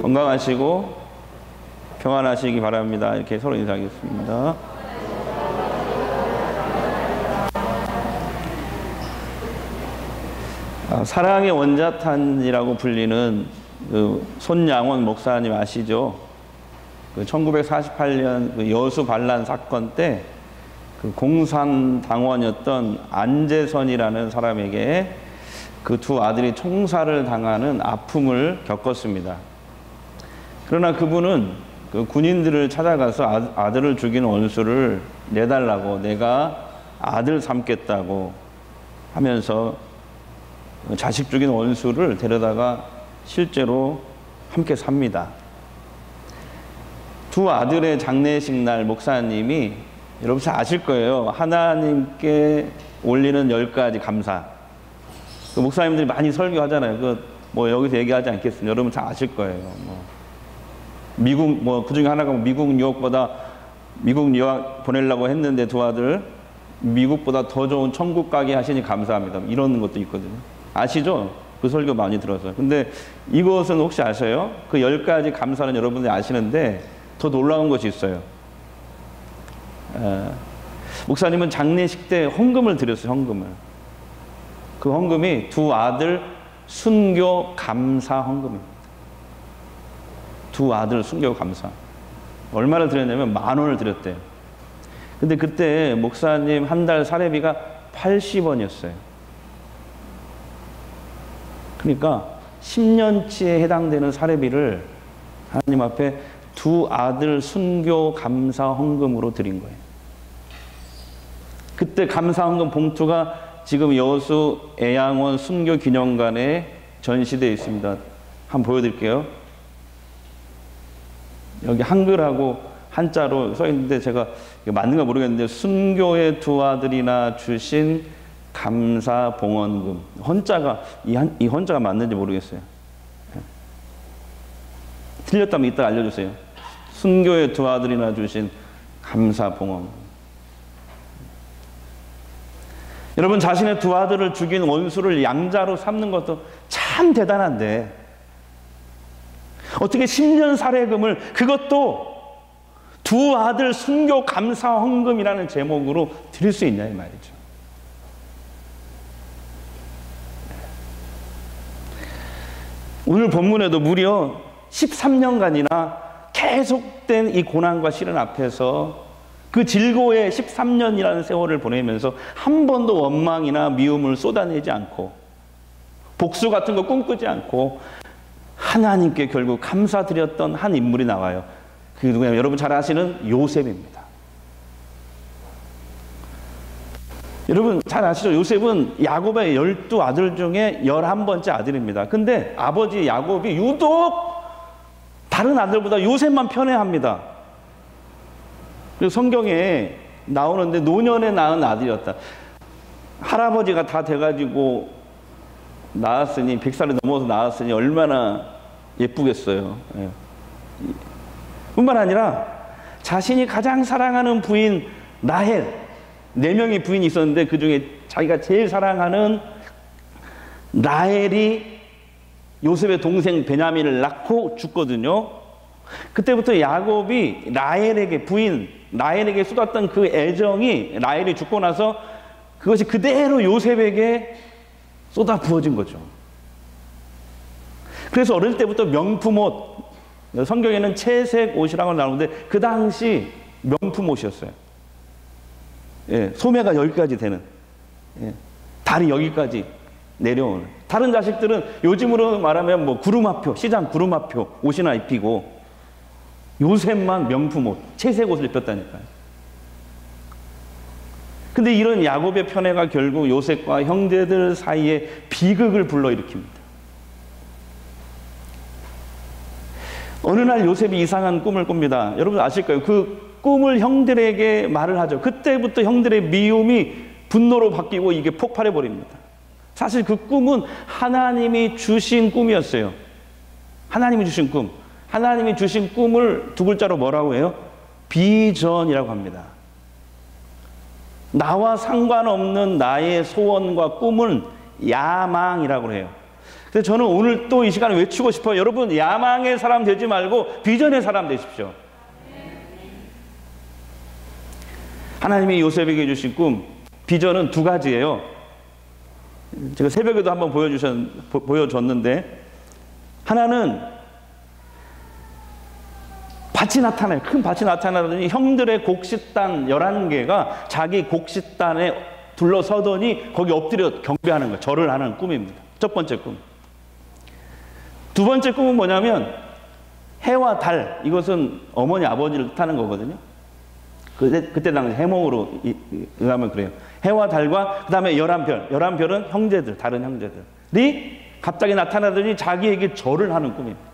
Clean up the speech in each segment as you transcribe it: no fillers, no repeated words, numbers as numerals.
건강하시고 평안하시기 바랍니다. 이렇게 서로 인사하겠습니다. 사랑의 원자탄이라고 불리는 그 손양원 목사님 아시죠? 그 1948년 그 여수 반란 사건 때 그 공산당원이었던 안재선이라는 사람에게 그 두 아들이 총살을 당하는 아픔을 겪었습니다. 그러나 그분은 그 군인들을 찾아가서 아들을 죽인 원수를 내달라고, 내가 아들 삼겠다고 하면서 자식 죽인 원수를 데려다가 실제로 함께 삽니다. 두 아들의 장례식 날 목사님이, 여러분 잘 아실 거예요. 하나님께 올리는 10가지 감사. 그 목사님들이 많이 설교하잖아요. 뭐 여기서 얘기하지 않겠습니다. 여러분 잘 아실 거예요. 미국, 그 중에 하나가 미국 유학 보내려고 했는데 두 아들, 미국보다 더 좋은 천국 가게 하시니 감사합니다. 이런 것도 있거든요. 아시죠? 그 설교 많이 들어서. 근데 이것은 혹시 아세요? 그 10가지 감사는 여러분들이 아시는데 더 놀라운 것이 있어요. 목사님은 장례식 때 헌금을 드렸어요. 헌금을. 그 헌금이 두 아들 순교 감사 헌금입니다. 두 아들 순교 감사. 얼마를 드렸냐면 10,000원을 드렸대요. 근데 그때 목사님 한 달 사례비가 80원이었어요. 그러니까 10년치에 해당되는 사례비를 하나님 앞에 두 아들 순교 감사 헌금으로 드린 거예요. 그때 감사 헌금 봉투가 지금 여수 애양원 순교 기념관에 전시되어 있습니다. 한번 보여드릴게요. 여기 한글하고 한자로 써 있는데 제가 이거 맞는가 모르겠는데, 순교의 두 아들이나 주신 감사 봉헌금. 헌자가 이 헌자가 맞는지 모르겠어요. 틀렸다면 이따 알려주세요. 순교의 두 아들이나 주신 감사 봉헌금. 여러분, 자신의 두 아들을 죽인 원수를 양자로 삼는 것도 참 대단한데 어떻게 10년 살해금을, 그것도 두 아들 순교 감사 헌금이라는 제목으로 드릴 수 있냐 이 말이죠. 오늘 본문에도 무려 13년간이나 계속된 이 고난과 시련 앞에서 그 질고의 13년이라는 세월을 보내면서 한 번도 원망이나 미움을 쏟아내지 않고 복수 같은 거 꿈꾸지 않고 하나님께 결국 감사드렸던 한 인물이 나와요. 그 누구냐면 여러분 잘 아시는 요셉입니다. 여러분 잘 아시죠? 요셉은 야곱의 12아들 중에 11번째 아들입니다. 근데 아버지 야곱이 유독 다른 아들보다 요셉만 편애합니다. 그리고 성경에 나오는데 노년에 낳은 아들이었다. 할아버지가 다 돼가지고 낳았으니, 100살이 넘어서 낳았으니 얼마나 예쁘겠어요. 예. 뿐만 아니라 자신이 가장 사랑하는 부인 라헬, 4명의 부인이 있었는데 그 중에 자기가 제일 사랑하는 라헬이 요셉의 동생 베냐민을 낳고 죽거든요. 그때부터 야곱이 라헬에게, 부인 라헬에게 쏟았던 그 애정이, 라헬이 죽고 나서 그것이 그대로 요셉에게 쏟아 부어진 거죠. 그래서 어릴 때부터 명품 옷, 성경에는 채색 옷이라고 나오는데 그 당시 명품 옷이었어요. 예, 소매가 여기까지 되는, 예, 다리 여기까지 내려오는. 다른 자식들은 요즘으로 말하면 뭐 구루마표, 시장 구루마표 옷이나 입히고, 요셉만 명품 옷, 채색 옷을 입혔다니까요. 근데 이런 야곱의 편애가 결국 요셉과 형제들 사이에 비극을 불러일으킵니다. 어느 날 요셉이 이상한 꿈을 꿉니다. 여러분 아실 거예요. 그 꿈을 형들에게 말을 하죠. 그때부터 형들의 미움이 분노로 바뀌고 이게 폭발해 버립니다. 사실 그 꿈은 하나님이 주신 꿈이었어요. 하나님이 주신 꿈. 하나님이 주신 꿈을 두 글자로 뭐라고 해요? 비전이라고 합니다. 나와 상관없는 나의 소원과 꿈은 야망이라고 해요. 그래서 저는 오늘 또 이 시간에 외치고 싶어요. 여러분, 야망의 사람 되지 말고 비전의 사람 되십시오. 하나님이 요셉에게 주신 꿈, 비전은 두 가지예요. 제가 새벽에도 한번 보여줬는데, 하나는 밭이 나타나요. 큰 밭이 나타나더니 형들의 곡식단 11개가 자기 곡식단에 둘러서더니 거기 엎드려 경배하는 거예요. 절을 하는 꿈입니다. 첫 번째 꿈. 두 번째 꿈은 뭐냐면 해와 달, 이것은 어머니 아버지를 뜻하는 거거든요. 그때 당시 해몽으로 의하면 그래요. 해와 달과 그 다음에 11별, 11별은 형제들, 다른 형제들이 갑자기 나타나더니 자기에게 절을 하는 꿈입니다.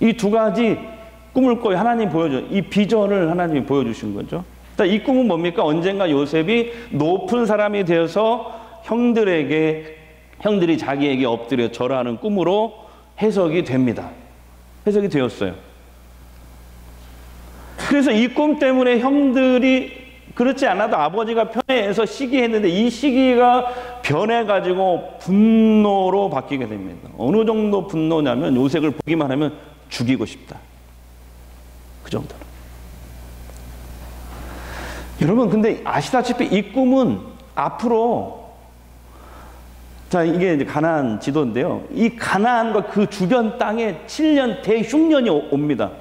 이 두 가지 꿈을 꿔요. 하나님 보여줘요. 이 비전을 하나님이 보여주신 거죠. 이 꿈은 뭡니까? 언젠가 요셉이 높은 사람이 되어서 형들이 자기에게 엎드려 절하는 꿈으로 해석이 됩니다. 해석이 되었어요. 그래서 이 꿈 때문에 형들이 그렇지 않아도 아버지가 편애해서 시기했는데 이 시기가 변해가지고 분노로 바뀌게 됩니다. 어느 정도 분노냐면 요셉을 보기만 하면 죽이고 싶다. 그 정도로. 여러분, 근데 아시다시피 이 꿈은 앞으로, 자, 이게 이제 가나안 지도인데요. 이 가나안과 그 주변 땅에 7년 대흉년이 옵니다.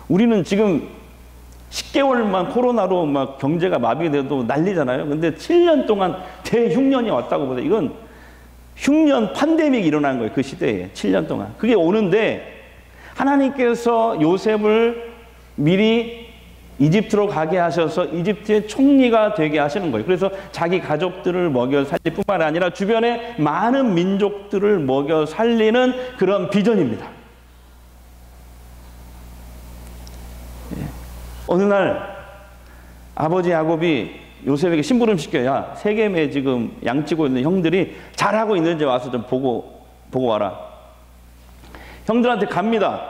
우리는 지금 10개월만 코로나로 막 경제가 마비돼도 난리잖아요. 근데 7년 동안 대흉년이 왔다고 보세요. 이건 흉년 팬데믹이 일어난 거예요. 그 시대에 7년 동안. 그게 오는데 하나님께서 요셉을 미리 이집트로 가게 하셔서 이집트의 총리가 되게 하시는 거예요. 그래서 자기 가족들을 먹여 살릴 뿐만 아니라 주변의 많은 민족들을 먹여 살리는 그런 비전입니다. 어느 날 아버지 야곱이 요셉에게 심부름 시켜야 세겜에 지금 양치고 있는 형들이 잘하고 있는지 와서 좀 보고 와라. 형들한테 갑니다.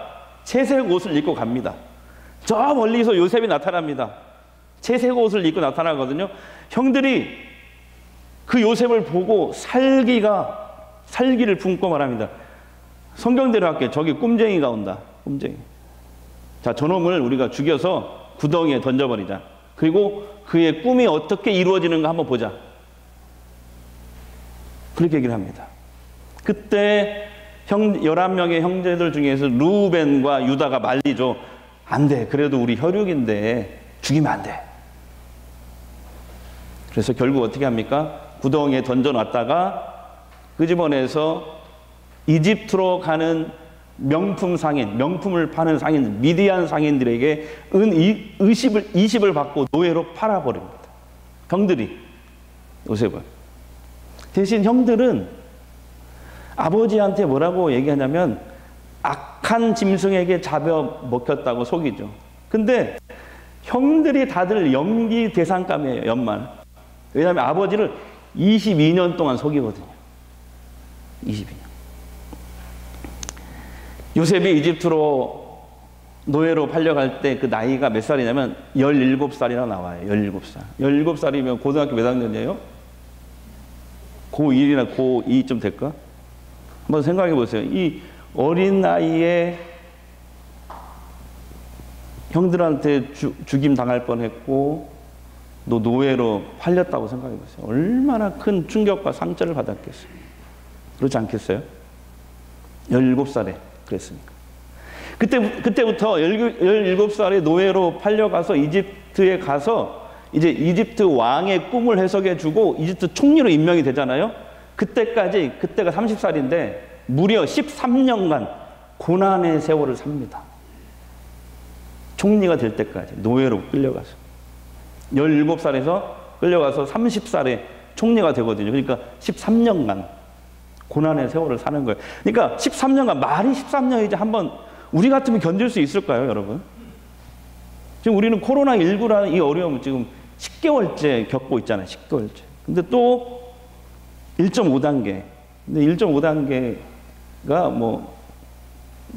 채색 옷을 입고 갑니다. 저 멀리서 요셉이 나타납니다. 채색 옷을 입고 나타나거든요. 형들이 그 요셉을 보고 살기를 품고 말합니다. 성경대로 할게요. 저기 꿈쟁이가 온다. 꿈쟁이. 자, 저놈을 우리가 죽여서 구덩이에 던져버리자. 그리고 그의 꿈이 어떻게 이루어지는가 한번 보자. 그렇게 얘기를 합니다. 그때 11명의 형제들 중에서 루벤과 유다가 말리죠. 안 돼. 그래도 우리 혈육인데 죽이면 안 돼. 그래서 결국 어떻게 합니까? 구덩이에 던져놨다가 끄집어내서 이집트로 가는 명품 상인, 명품을 파는 상인, 미디안 상인들에게 은 20을 받고 노예로 팔아버립니다. 형들이 요셉을. 대신 형들은 아버지한테 뭐라고 얘기하냐면 악한 짐승에게 잡아먹혔다고 속이죠. 근데 형들이 다들 연기 대상감이에요. 연말. 왜냐하면 아버지를 22년 동안 속이거든요. 22년. 요셉이 이집트로 노예로 팔려갈 때 그 나이가 몇 살이냐면 17살이나 나와요. 17살. 17살이면 고등학교 몇 학년이에요? 고1이나 고2쯤 될까? 한번 생각해 보세요. 이 어린 나이에 형들한테 죽임 당할 뻔했고 너 노예로 팔렸다고 생각해 보세요. 얼마나 큰 충격과 상처를 받았겠어요. 그렇지 않겠어요? 17살에 그랬으니까. 그때부터 17살에 노예로 팔려가서 이집트에 가서 이제 이집트 왕의 꿈을 해석해 주고 이집트 총리로 임명이 되잖아요. 그때가 30살인데 무려 13년간 고난의 세월을 삽니다. 총리가 될 때까지 노예로 끌려가서 17살에서 끌려가서 30살에 총리가 되거든요. 그러니까 13년간 고난의 세월을 사는 거예요. 그러니까 13년간, 말이 13년이지 한번 우리 같으면 견딜 수 있을까요, 여러분? 지금 우리는 코로나19라는 이 어려움을 지금 10개월째 겪고 있잖아요. 10개월째. 근데 또 1.5단계. 근데 1.5단계 뭐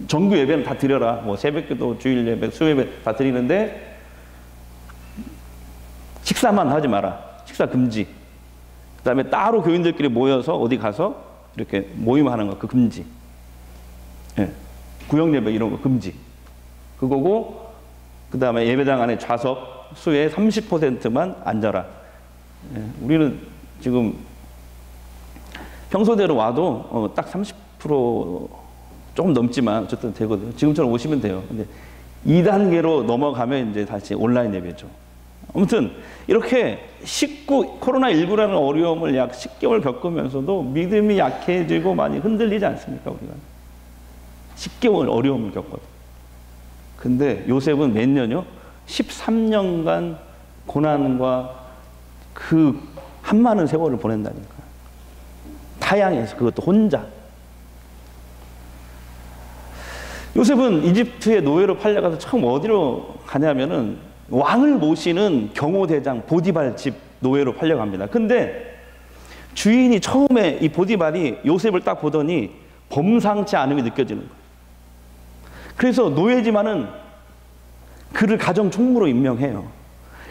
정규 예배는 다 드려라. 뭐 새벽기도, 주일 예배, 수요예배 다 드리는데 식사만 하지 마라. 식사 금지. 그다음에 따로 교인들끼리 모여서 어디 가서 이렇게 모임하는 거 그 금지. 예. 구역 예배 이런 거 금지. 그거고 그다음에 예배당 안에 좌석 수의 30%만 앉아라. 예. 우리는 지금 평소대로 와도 딱 30% 조금 넘지만 어쨌든 되거든요. 지금처럼 오시면 돼요. 근데 2단계로 넘어가면 이제 다시 온라인 예배죠. 아무튼 이렇게 코로나19라는 어려움을 약 10개월 겪으면서도 믿음이 약해지고 많이 흔들리지 않습니까? 우리가 10개월 어려움을 겪거든. 근데 요셉은 몇 년요? 13년간 고난과 그 한많은 세월을 보낸다니까. 타향에서 그것도 혼자. 요셉은 이집트의 노예로 팔려가서 처음 어디로 가냐면은 왕을 모시는 경호대장 보디발 집 노예로 팔려갑니다. 근데 주인이 처음에 이 보디발이 요셉을 딱 보더니 범상치 않음이 느껴지는 거예요. 그래서 노예지만은 그를 가정총무로 임명해요.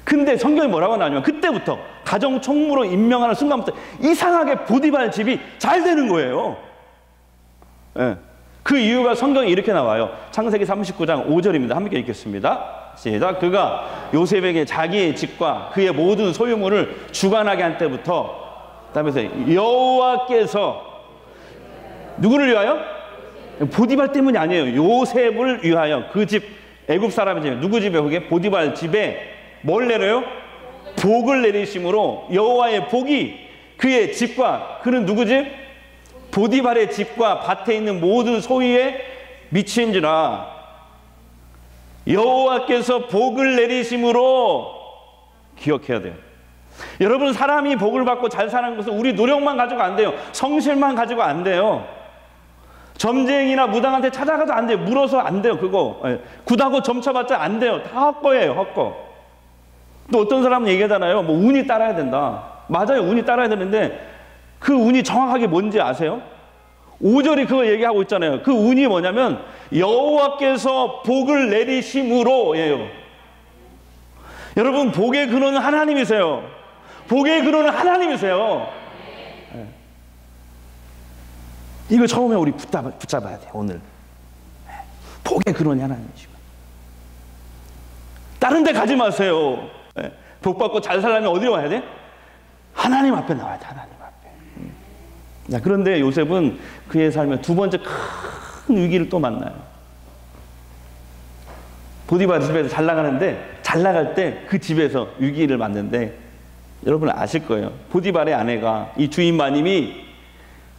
근데 성경이 뭐라고 나오냐면 그때부터 가정총무로 임명하는 순간부터 이상하게 보디발 집이 잘 되는 거예요. 네. 그 이유가 성경에 이렇게 나와요. 창세기 39장 5절입니다. 함께 읽겠습니다. 시작. 그가 요셉에게 자기의 집과 그의 모든 소유물을 주관하게 한 때부터 그다음에 여호와께서 누구를 위하여? 보디발 때문이 아니에요. 요셉을 위하여 그 집 애굽 사람의 집에 누구 집에 그게 보디발 집에 뭘 내려요? 복을 내리심으로 여호와의 복이 그의 집과 그는 누구 집? 보디발의 집과 밭에 있는 모든 소유에 미친지라. 여호와께서 복을 내리심으로 기억해야 돼요. 여러분, 사람이 복을 받고 잘 사는 것은 우리 노력만 가지고 안 돼요. 성실만 가지고 안 돼요. 점쟁이나 무당한테 찾아가도 안 돼요. 물어서 안 돼요. 그거 굿하고 점쳐봤자 안 돼요. 다 헛거예요. 헛거. 또 어떤 사람은 얘기하잖아요. 뭐 운이 따라야 된다. 맞아요. 운이 따라야 되는데 그 운이 정확하게 뭔지 아세요? 5절이 그거 얘기하고 있잖아요. 그 운이 뭐냐면 여호와께서 복을 내리심으로예요. 여러분, 복의 근원은 하나님이세요. 복의 근원은 하나님이세요. 네. 이거 처음에 우리 붙잡아야 돼요. 오늘 복의 근원이 하나님이시고 다른 데 가지 마세요. 네. 복 받고 잘 살려면 어디로 와야 돼? 하나님 앞에 나와야 돼. 하나님 앞에. 자, 그런데 요셉은 그의 삶에 두 번째 큰 위기를 또 만나요. 보디발 집에서 잘 나가는데 잘 나갈 때 그 집에서 위기를 맞는데 여러분 아실 거예요. 보디발의 아내가 이 주인 마님이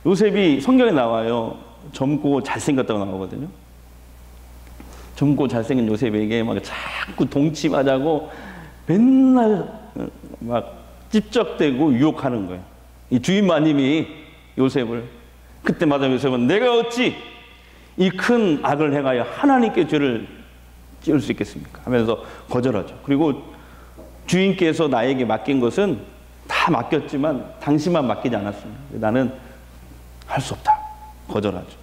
요셉이 성경에 나와요. 젊고 잘생겼다고 나오거든요. 젊고 잘생긴 요셉에게 막 자꾸 동침하자고 맨날 막 찝적대고 유혹하는 거예요. 이 주인 마님이 요셉을. 그때마다 요셉은 내가 어찌 이 큰 악을 행하여 하나님께 죄를 지을 수 있겠습니까? 하면서 거절하죠. 그리고 주인께서 나에게 맡긴 것은 다 맡겼지만 당신만 맡기지 않았습니다. 나는 할 수 없다. 거절하죠.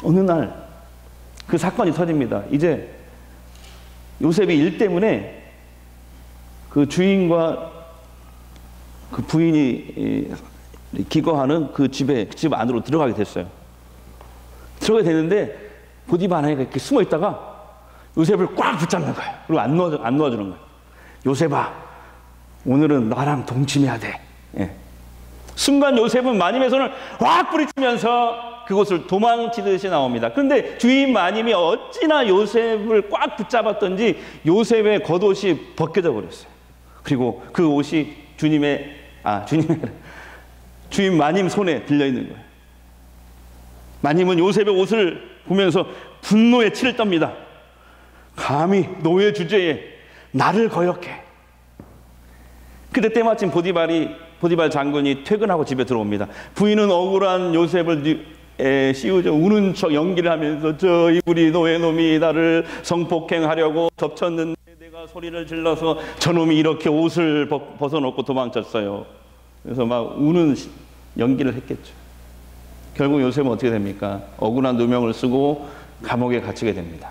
어느 날 그 사건이 터집니다. 이제 요셉이 일 때문에 그 주인과 그 부인이 기거하는 그 집 안으로 들어가게 됐어요. 들어가게 됐는데 보디발 아내가 이렇게 숨어 있다가 요셉을 꽉 붙잡는 거예요. 그리고 안 놓아주는 거예요. 요셉아, 오늘은 나랑 동침해야 돼. 예. 순간 요셉은 마님의 손을 확 뿌리치면서 그곳을 도망치듯이 나옵니다. 그런데 주인 마님이 어찌나 요셉을 꽉 붙잡았던지 요셉의 겉옷이 벗겨져 버렸어요. 그리고 그 옷이 주인 마님 손에 들려 있는 거예요. 마님은 요셉의 옷을 보면서 분노에 치를 떱니다. 감히 노예 주제에 나를 거역해. 그때 때마침 보디발 장군이 퇴근하고 집에 들어옵니다. 부인은 억울한 요셉을 씌우죠. 우는 척 연기를 하면서 저 이불이 노예놈이 나를 성폭행하려고 덮쳤는데 내가 소리를 질러서 저놈이 이렇게 옷을 벗어놓고 도망쳤어요. 그래서 막 우는 연기를 했겠죠. 결국 요셉은 어떻게 됩니까? 억울한 누명을 쓰고 감옥에 갇히게 됩니다.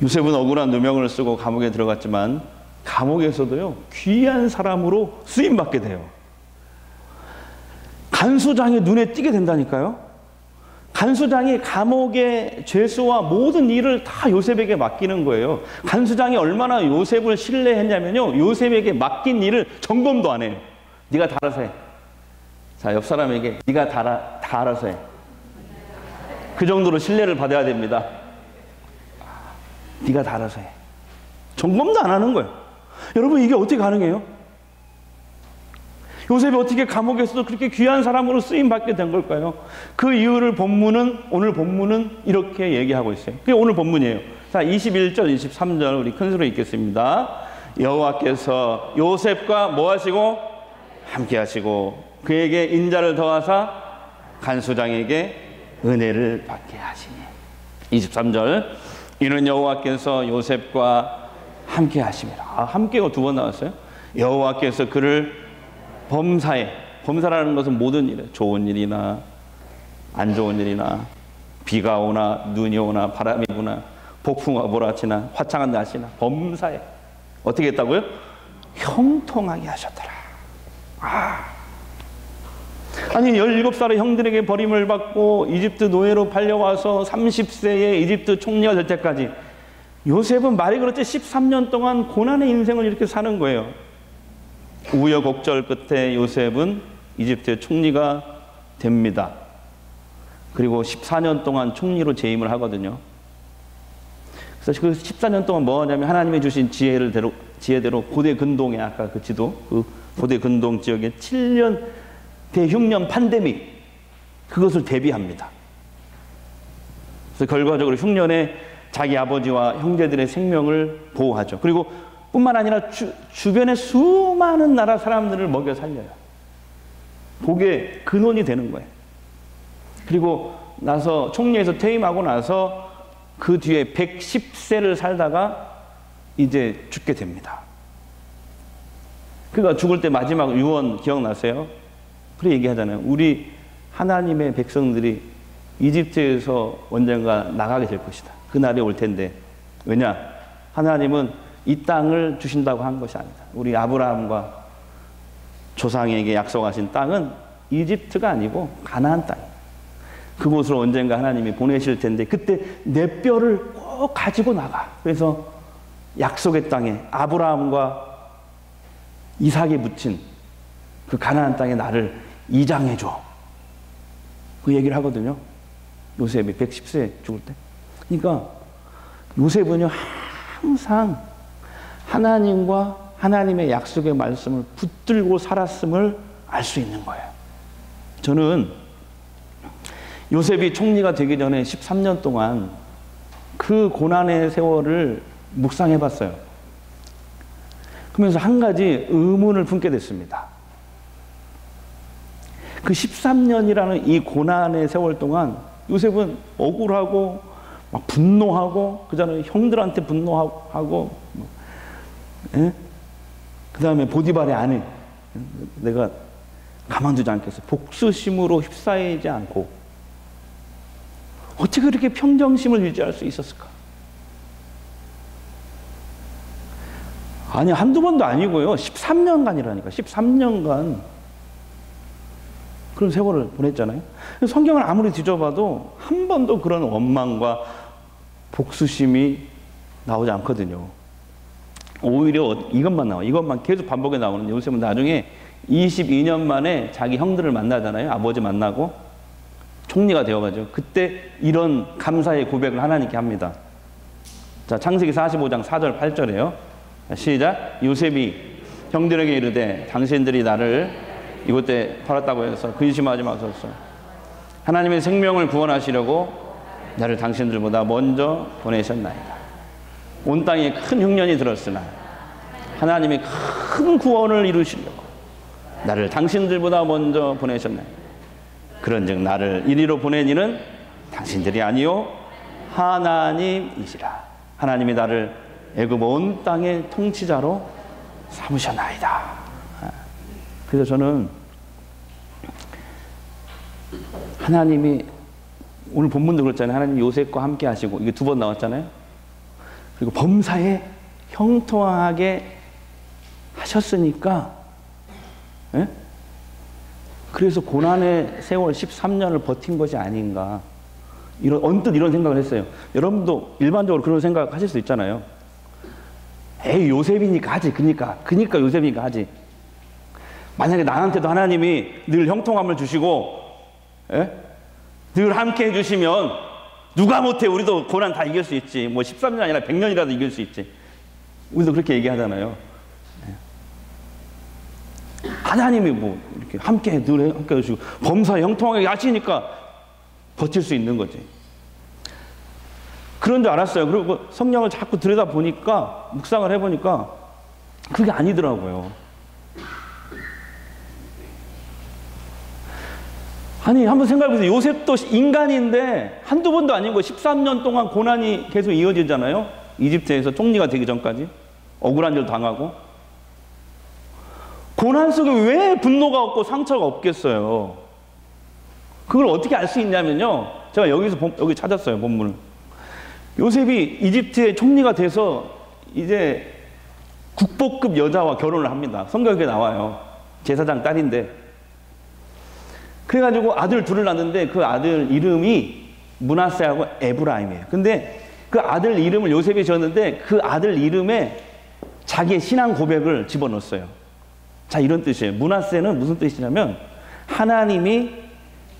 요셉은 억울한 누명을 쓰고 감옥에 들어갔지만 감옥에서도요, 귀한 사람으로 쓰임받게 돼요. 간수장의 눈에 띄게 된다니까요. 간수장이 감옥의 죄수와 모든 일을 다 요셉에게 맡기는 거예요. 간수장이 얼마나 요셉을 신뢰했냐면요, 요셉에게 맡긴 일을 점검도 안 해요. 네가 다 알아서 해. 자, 옆 사람에게 네가 다 알아서 해. 그 정도로 신뢰를 받아야 됩니다. 네가 다 알아서 해. 점검도 안 하는 거예요. 여러분, 이게 어떻게 가능해요? 요셉이 어떻게 감옥에서도 그렇게 귀한 사람으로 쓰임받게 된 걸까요? 그 이유를 오늘 본문은 이렇게 얘기하고 있어요. 그게 오늘 본문이에요. 자, 21절, 23절 우리 큰 소리로 읽겠습니다. 여호와께서 요셉과 뭐 하시고? 함께 하시고 그에게 인자를 더하사 간수장에게 은혜를 받게 하시니. 23절, 이는 여호와께서 요셉과 함께 하심이라. 함께가 두 번 나왔어요. 여호와께서 그를 범사라는 것은 모든 일, 좋은 일이나 안 좋은 일이나 비가 오나 눈이 오나 바람이 부나 폭풍과 몰아치나 화창한 날씨나 범사에 어떻게 했다고요? 형통하게 하셨더라. 아니 17살의 형들에게 버림을 받고 이집트 노예로 팔려와서 30세의 이집트 총리가 될 때까지 요셉은 말이 그렇지 13년 동안 고난의 인생을 이렇게 사는 거예요. 우여곡절 끝에 요셉은 이집트의 총리가 됩니다. 그리고 14년 동안 총리로 재임을 하거든요. 그래서 그 14년 동안 뭐 하냐면 하나님이 주신 지혜대로 고대 근동에 아까 그 지도, 그 고대 근동 지역에 7년 대흉년 팬데믹, 그것을 대비합니다. 그래서 결과적으로 흉년에 자기 아버지와 형제들의 생명을 보호하죠. 그리고 뿐만 아니라 주변의 수많은 나라 사람들을 먹여 살려요. 복의 근원이 되는 거예요. 그리고 나서 총리에서 퇴임하고 나서 그 뒤에 110세를 살다가 이제 죽게 됩니다. 그러니까 죽을 때 마지막 유언 기억나세요? 그래 얘기하잖아요. 우리 하나님의 백성들이 이집트에서 언젠가 나가게 될 것이다. 그 날이 올 텐데. 왜냐? 하나님은 이 땅을 주신다고 한 것이 아니다. 우리 아브라함과 조상에게 약속하신 땅은 이집트가 아니고 가나안 땅이에요. 그곳으로 언젠가 하나님이 보내실 텐데 그때 내 뼈를 꼭 가지고 나가. 그래서 약속의 땅에 아브라함과 이삭이 붙인 그 가나안 땅에 나를 이장해줘. 그 얘기를 하거든요. 요셉이 110세 죽을 때. 그러니까 요셉은요, 항상 하나님과 하나님의 약속의 말씀을 붙들고 살았음을 알 수 있는 거예요. 저는 요셉이 총리가 되기 전에 13년 동안 그 고난의 세월을 묵상해 봤어요. 그러면서 한 가지 의문을 품게 됐습니다. 그 13년이라는 이 고난의 세월 동안 요셉은 억울하고 막 분노하고, 그 전에 형들한테 분노하고, 그 다음에 보디발의 아내, 내가 가만두지 않겠어. 복수심으로 휩싸이지 않고 어떻게 그렇게 평정심을 유지할 수 있었을까? 아니, 한두 번도 아니고요. 13년간이라니까. 13년간 그런 세월을 보냈잖아요. 성경을 아무리 뒤져봐도 한 번도 그런 원망과 복수심이 나오지 않거든요. 오히려 이것만 나와. 이것만 계속 반복해 나오는 요셉은 나중에 22년 만에 자기 형들을 만나잖아요. 아버지 만나고 총리가 되어가지고 그때 이런 감사의 고백을 하나님께 합니다. 자, 창세기 45장 4절 8절이에요. 시작. 요셉이 형들에게 이르되 당신들이 나를 이곳에 팔았다고 해서 근심하지 마소서. 하나님의 생명을 구원하시려고 나를 당신들보다 먼저 보내셨나이다. 온 땅에 큰 흉년이 들었으나 하나님의 큰 구원을 이루시려고 나를 당신들보다 먼저 보내셨나이다. 그런즉 나를 이리로 보낸 이는 당신들이 아니요 하나님이시라. 하나님이 나를 애굽 온 땅의 통치자로 삼으셨나이다. 그래서 저는 하나님이 오늘 본문도 그렇잖아요. 하나님 요셉과 함께 하시고, 이게 2번 나왔잖아요. 그리고 범사에 형통하게 하셨으니까, 예? 그래서 고난의 세월 13년을 버틴 것이 아닌가. 언뜻 이런 생각을 했어요. 여러분도 일반적으로 그런 생각 하실 수 있잖아요. 에이, 요셉이니까 하지. 그니까 요셉이니까 하지. 만약에 나한테도 하나님이 늘 형통함을 주시고, 예? 늘 함께 해주시면 누가 못해, 우리도 고난 다 이길 수 있지. 뭐 13년 아니라 100년이라도 이길 수 있지. 우리도 그렇게 얘기하잖아요. 예. 하나님이 뭐 이렇게 늘 함께 해주시고 범사에 형통하게 하시니까 버틸 수 있는 거지. 그런 줄 알았어요. 그리고 성경을 자꾸 들여다보니까, 묵상을 해보니까 그게 아니더라고요. 아니, 한번 생각해보세요. 요셉도 인간인데 한두 번도 아니고 13년 동안 고난이 계속 이어지잖아요. 이집트에서 총리가 되기 전까지. 억울한 일 당하고. 고난 속에 왜 분노가 없고 상처가 없겠어요? 그걸 어떻게 알 수 있냐면요. 제가 여기 찾았어요, 본문을. 요셉이 이집트의 총리가 돼서 이제 국보급 여자와 결혼을 합니다. 성경에 나와요. 제사장 딸인데. 그래가지고 아들 둘을 낳는데 그 아들 이름이 므낫세하고 에브라임이에요. 근데 그 아들 이름을 요셉이 지었는데 그 아들 이름에 자기의 신앙 고백을 집어넣었어요. 자, 이런 뜻이에요. 므낫세는 무슨 뜻이냐면, 하나님이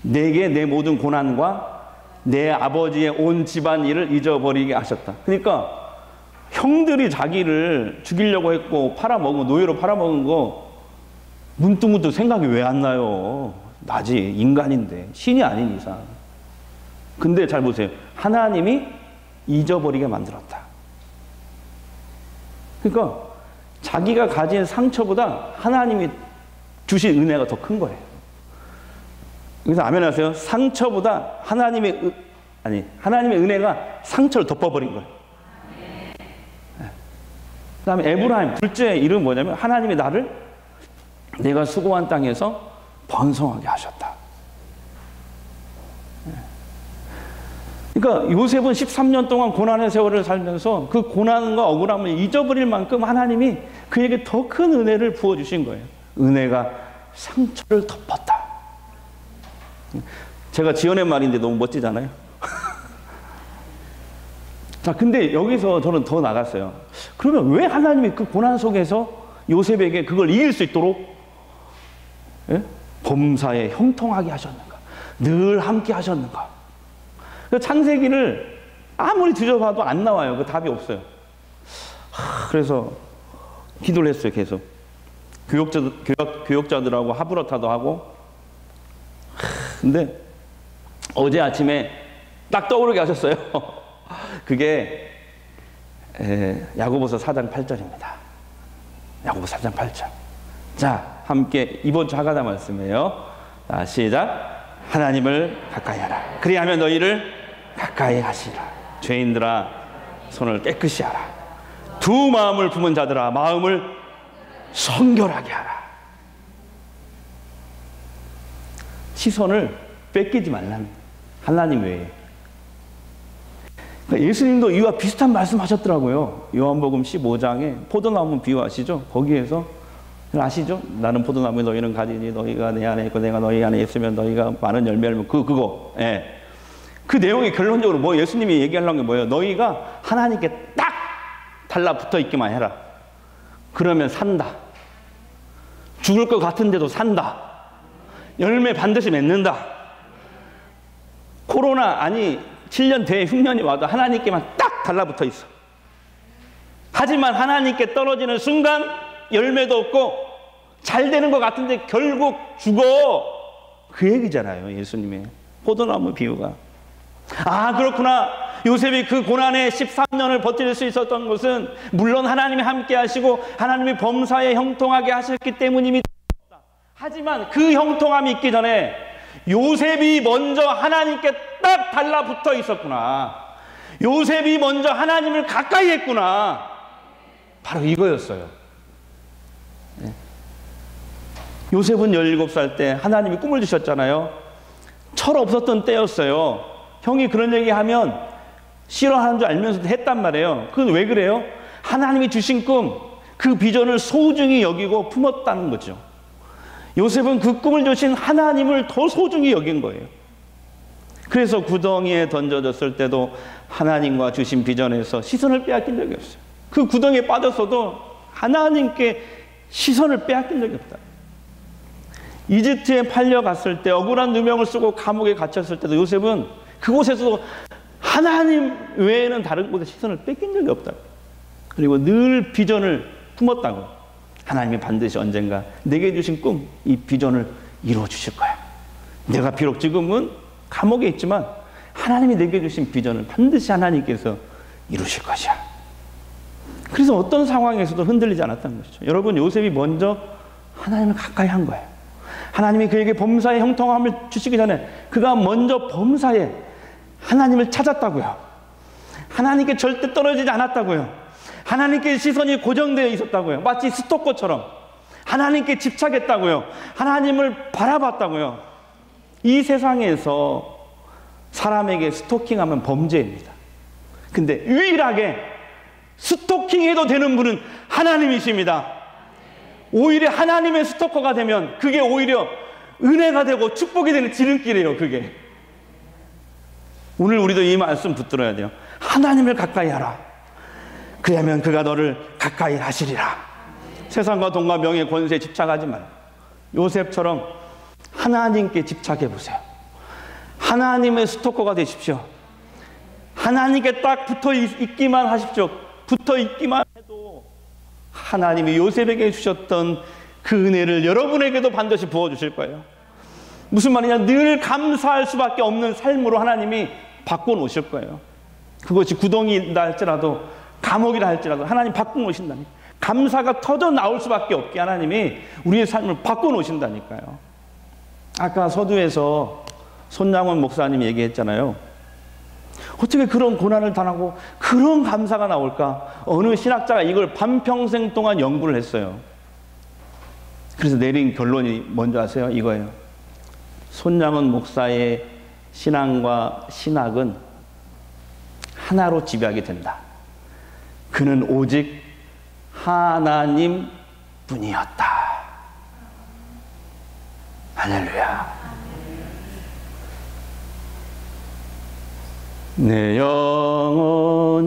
내게 내 모든 고난과 내 아버지의 온 집안 일을 잊어버리게 하셨다. 그러니까 형들이 자기를 죽이려고 했고 노예로 팔아먹은 거 문득문득 생각이 왜 안 나요? 나지, 인간인데, 신이 아닌 이상. 근데 잘 보세요. 하나님이 잊어버리게 만들었다. 그러니까 자기가 가진 상처보다 하나님이 주신 은혜가 더 큰 거예요. 그래서 아멘 하세요. 상처보다 하나님의 은혜가 상처를 덮어버린 거예요. 그 다음에 에브라임, 둘째 이름은 뭐냐면, 하나님이 나를 내가 수고한 땅에서 번성하게 하셨다. 그러니까 요셉은 13년 동안 고난의 세월을 살면서 그 고난과 억울함을 잊어버릴 만큼 하나님이 그에게 더 큰 은혜를 부어주신 거예요. 은혜가 상처를 덮었다. 제가 지어낸 말인데 너무 멋지잖아요. 자, 근데 여기서 저는 더 나갔어요. 그러면 왜 하나님이 그 고난 속에서 요셉에게 그걸 이길 수 있도록, 예? 범사에 형통하게 하셨는가? 늘 함께 하셨는가? 창세기를 아무리 뒤져봐도 안 나와요. 그 답이 없어요. 그래서 기도를 했어요, 계속. 교역자들하고 하브러타도 하고. 근데 어제 아침에 딱 떠오르게 하셨어요. 그게 야고보서 4장 8절입니다. 야고보서 4장 8절. 자, 함께 이번 주 하가다 말씀이에요. 자, 시작. 하나님을 가까이 하라. 그리하면 너희를 가까이 하시라. 죄인들아, 손을 깨끗이 하라. 두 마음을 품은 자들아, 마음을 성결하게 하라. 시선을 뺏기지 말라는, 하나님 외에. 그러니까 예수님도 이와 비슷한 말씀 하셨더라고요. 요한복음 15장에 포도나무 비유하시죠. 거기에서 아시죠? 나는 포도나무에 너희는 가지니 너희가 내 안에 있고 내가 너희 안에 있으면 너희가 많은 열매를 그거. 예. 그 내용이 결론적으로 뭐 예수님이 얘기하려는 게 뭐예요? 너희가 하나님께 딱 달라붙어 있기만 해라. 그러면 산다. 죽을 것 같은데도 산다. 열매 반드시 맺는다. 코로나 7년 뒤에 흉년이 와도 하나님께만 딱 달라붙어 있어. 하지만 하나님께 떨어지는 순간 열매도 없고 잘 되는 것 같은데 결국 죽어. 그 얘기잖아요, 예수님의 포도나무 비유가. 아, 그렇구나. 요셉이 그 고난의 13년을 버틸 수 있었던 것은 물론 하나님이 함께 하시고 하나님이 범사에 형통하게 하셨기 때문입니다. 하지만 그 형통함이 있기 전에 요셉이 먼저 하나님께 딱 달라붙어 있었구나. 요셉이 먼저 하나님을 가까이 했구나. 바로 이거였어요. 요셉은 17살 때 하나님이 꿈을 주셨잖아요. 철 없었던 때였어요. 형이 그런 얘기하면 싫어하는 줄 알면서도 했단 말이에요. 그건 왜 그래요? 하나님이 주신 꿈, 그 비전을 소중히 여기고 품었다는 거죠. 요셉은 그 꿈을 주신 하나님을 더 소중히 여긴 거예요. 그래서 구덩이에 던져졌을 때도 하나님과 주신 비전에서 시선을 빼앗긴 적이 없어요. 그 구덩이에 빠졌어도 하나님께 시선을 빼앗긴 적이 없다. 이집트에 팔려갔을 때 억울한 누명을 쓰고 감옥에 갇혔을 때도 요셉은 그곳에서도 하나님 외에는 다른 곳에 시선을 뺏긴 적이 없다. 그리고 늘 비전을 품었다고. 하나님이 반드시 언젠가 내게 주신 꿈, 이 비전을 이루어 주실 거야. 내가 비록 지금은 감옥에 있지만 하나님이 내게 주신 비전을 반드시 하나님께서 이루실 것이야. 그래서 어떤 상황에서도 흔들리지 않았다는 것이죠. 여러분, 요셉이 먼저 하나님을 가까이 한 거예요. 하나님이 그에게 범사의 형통함을 주시기 전에 그가 먼저 범사에 하나님을 찾았다고요. 하나님께 절대 떨어지지 않았다고요. 하나님께 시선이 고정되어 있었다고요. 마치 스토커처럼 하나님께 집착했다고요. 하나님을 바라봤다고요. 이 세상에서 사람에게 스토킹하면 범죄입니다. 근데 유일하게 스토킹해도 되는 분은 하나님이십니다. 오히려 하나님의 스토커가 되면 그게 오히려 은혜가 되고 축복이 되는 지름길이에요. 그게. 오늘 우리도 이 말씀 붙들어야 돼요. 하나님을 가까이 하라. 그러면 그가 너를 가까이 하시리라. 세상과 돈과 명예, 권세에 집착하지 말고 요셉처럼 하나님께 집착해 보세요. 하나님의 스토커가 되십시오. 하나님께 딱 붙어 있기만 하십시오. 붙어 있기만 해도 하나님이 요셉에게 주셨던 그 은혜를 여러분에게도 반드시 부어주실 거예요. 무슨 말이냐? 늘 감사할 수밖에 없는 삶으로 하나님이 바꿔놓으실 거예요. 그것이 구덩이다 할지라도 감옥이라 할지라도 하나님 바꿔놓으신다니까. 감사가 터져 나올 수밖에 없게 하나님이 우리의 삶을 바꿔놓으신다니까요. 아까 서두에서 손양원 목사님이 얘기했잖아요. 어떻게 그런 고난을 당하고 그런 감사가 나올까? 어느 신학자가 이걸 반평생 동안 연구를 했어요. 그래서 내린 결론이 뭔지 아세요? 이거예요. 손양원 목사의 신앙과 신학은 하나로 집약이 된다. 그는 오직 하나님 뿐이었다. 할렐루야. 내 영혼이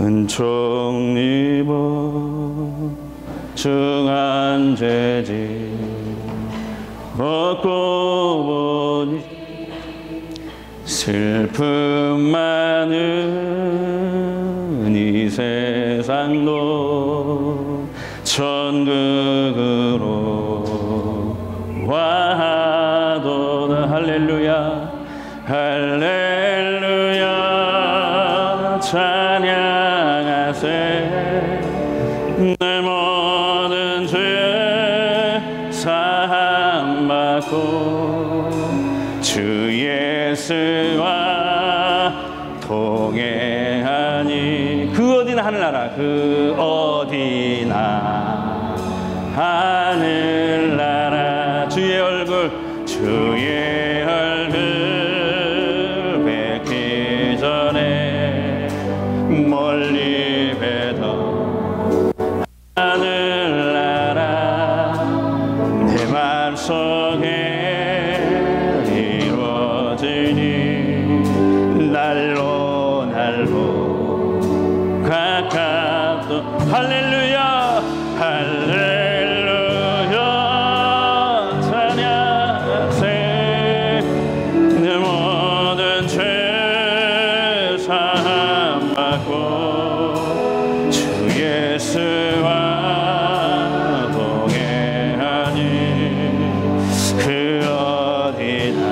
은총 입어 중한 죄짐 벗고 보니 슬픔 많은 이 세상도 천국으로 와도다. 할렐루야. 할렐루야. 찬양하세. 내 모든 죄 사함받고 주 예수와 동행하니. 그 어디나 하늘나라. 그 어디나 하늘나라. 주의 얼굴. 주의 얼굴 뵙기 전에 멀리 뵈던 하늘나라 내 맘속에 이루어지니 날로 날로 가깝도. 할렐루야. 할렐루야. 찬양하세. 내 모든 죄 사함받고 주 예수와 동행하니 그 어디나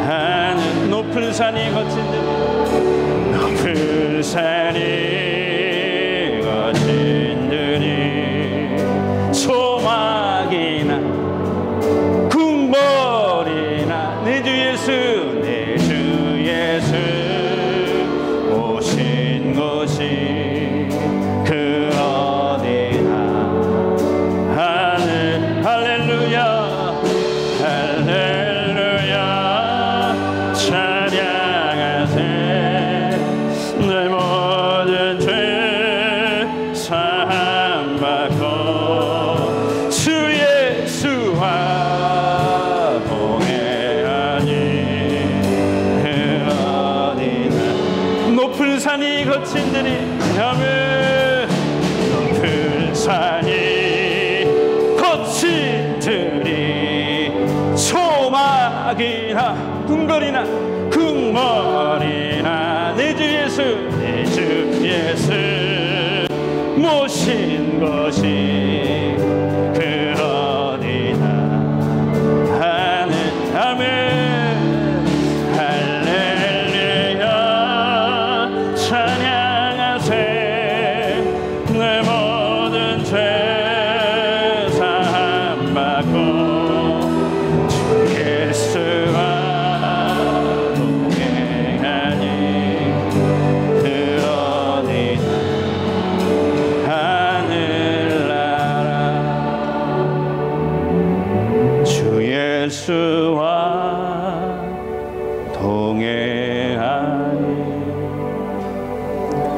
하는 높은 산이 거친 듯 높은 산이 거친 듯이 소망이나 궁궐이나 내 주 예수 내 주 예수 오신 곳이 그 어디나 하늘. 할렐루야. 할렐루야. 산이 거친 들이 아멘. 높은 산이 거친 들이 소막이나 궁궐이나 내 주 예수 모신 것이 그러니라 하는 아멘. 할렐루야 찬양하세. 내 모든 죄 사함 받고 주 예수와 동행하니 그러니라 하늘나라. 주 예수와 동행하니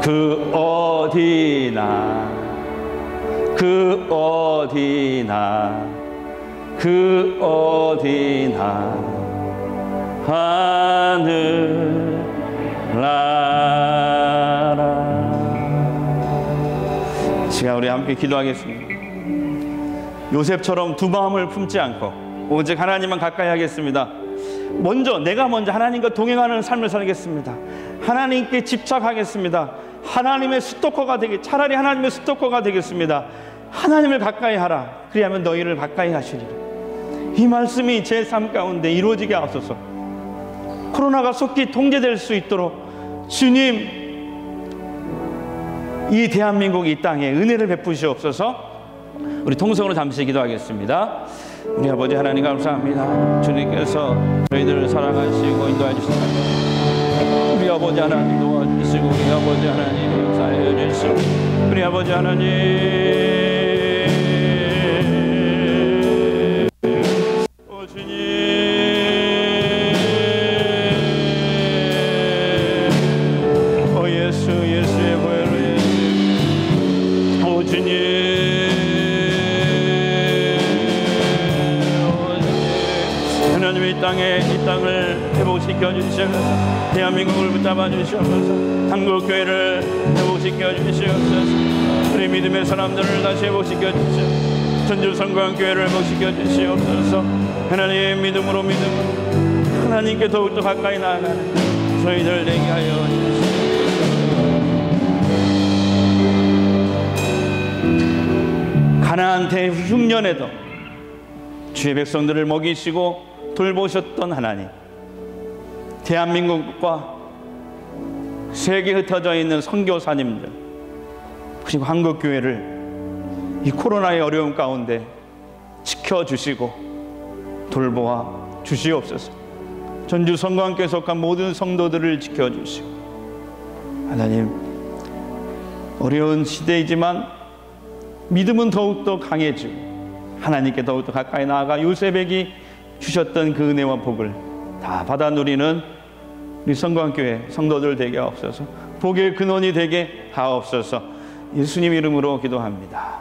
그 어디나 하늘나라. 시간 우리 함께 기도하겠습니다. 요셉처럼 두 마음을 품지 않고 오직 하나님만 가까이 하겠습니다. 내가 먼저 하나님과 동행하는 삶을 살겠습니다. 하나님께 집착하겠습니다. 하나님의 스토커가 차라리 하나님의 스토커가 되겠습니다. 하나님을 가까이 하라. 그리하면 너희를 가까이 하시리라. 이 말씀이 제 삶 가운데 이루어지게 하옵소서. 코로나가 속히 통제될 수 있도록 주님, 이 대한민국 이 땅에 은혜를 베푸시옵소서. 우리 통성으로 잠시 기도하겠습니다. 우리 아버지 하나님 감사합니다. 주님께서 저희들을 사랑하시고 인도해 주시옵소서. 우리 아버지 하나님 도와주시고 우리 아버지 하나님 역사해 주시고 우리 아버지 하나님 예수의 보혈로 주님 하나님의 이 땅을 회복시켜 주시옵소서. 대한민국을 붙잡아 주시옵소서. 한국교회를 회복시켜 주시옵소서. 우리 믿음의 사람들을 다시 회복시켜 주시옵소서. 전주성광교회를 회복시켜 주시옵소서. 하나님 믿음으로 하나님께 더욱더 가까이 나아가는 저희들 되게 하여 주시옵소서. 가나안 대흉년에도 주의 백성들을 먹이시고 돌보셨던 하나님, 대한민국과 세계에 흩어져 있는 선교사님들 그리고 한국교회를 이 코로나의 어려움 가운데 지켜주시고 돌보아 주시옵소서. 전주 성광교회 속한 모든 성도들을 지켜주시고 하나님, 어려운 시대이지만 믿음은 더욱더 강해지고 하나님께 더욱더 가까이 나아가 요셉에게 주셨던 그 은혜와 복을 다 받아 누리는 우리 성광교회 성도들 되게 하옵소서. 복의 근원이 되게 하옵소서. 예수님 이름으로 기도합니다.